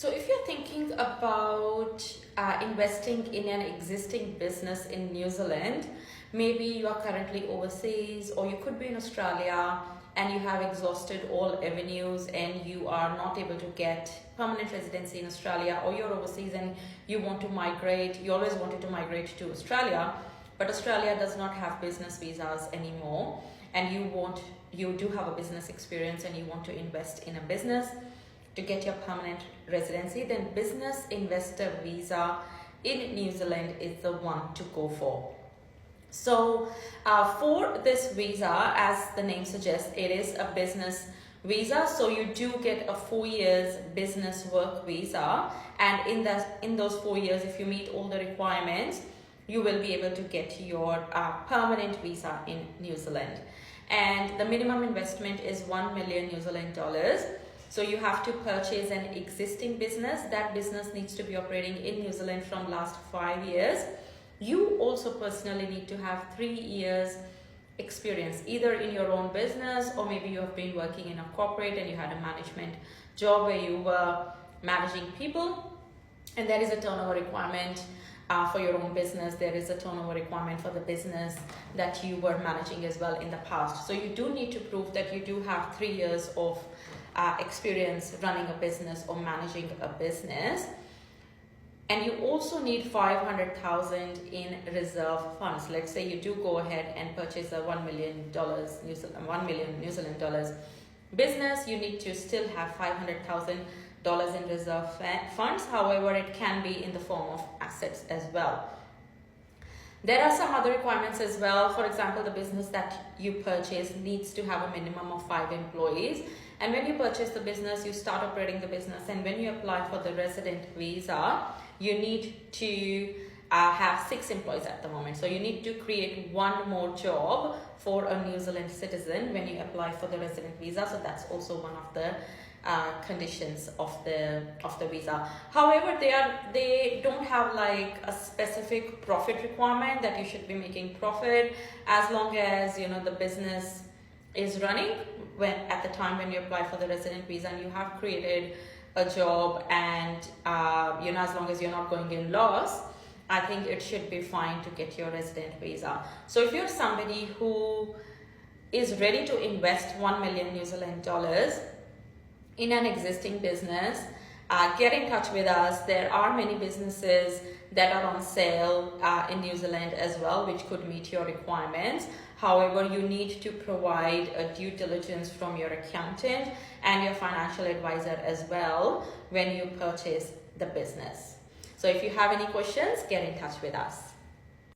So if you're thinking about investing in an existing business in New Zealand, maybe you are currently overseas or you could be in Australia and you have exhausted all avenues and you are not able to get permanent residency in Australia, or you're overseas and you want to migrate, you always wanted to migrate to Australia, but Australia does not have business visas anymore, and you do have a business experience and you want to invest in a business to get your permanent residency, then business investor visa in New Zealand is the one to go for. So for this visa, as the name suggests, it is a business visa. So you do get a 4 years business work visa, and in those 4 years, if you meet all the requirements, you will be able to get your permanent visa in New Zealand. And the minimum investment is 1 million New Zealand dollars. So you have to purchase an existing business. That business needs to be operating in New Zealand from last 5 years. You also personally need to have 3 years experience, either in your own business, or maybe you have been working in a corporate and you had a management job where you were managing people, and there is a turnover requirement for your own business. There is a turnover requirement for the business that you were managing as well in the past. So you do need to prove that you do have 3 years of experience running a business or managing a business. And you also need 500,000 in reserve funds. Let's say you do go ahead and purchase a $1 million New Zealand dollars business, you need to still have $500,000 in reserve funds. However, it can be in the form of assets as well. There are some other requirements as well. For example, the business that you purchase needs to have a minimum of 5 employees. And when you purchase the business, you start operating the business. And when you apply for the resident visa, you need to have 6 employees at the moment. So you need to create 1 more job for a New Zealand citizen when you apply for the resident visa. So that's also one of the conditions of the visa. However, they don't have like a specific profit requirement that you should be making profit, as long as the business is running at the time when you apply for the resident visa, and you have created a job, and as long as you're not going in loss, I think it should be fine to get your resident visa. So if you're somebody who is ready to invest 1 million New Zealand dollars in an existing business, get in touch with us. There are many businesses that are on sale in New Zealand as well, which could meet your requirements. However, you need to provide a due diligence from your accountant and your financial advisor as well when you purchase the business. So if you have any questions, get in touch with us.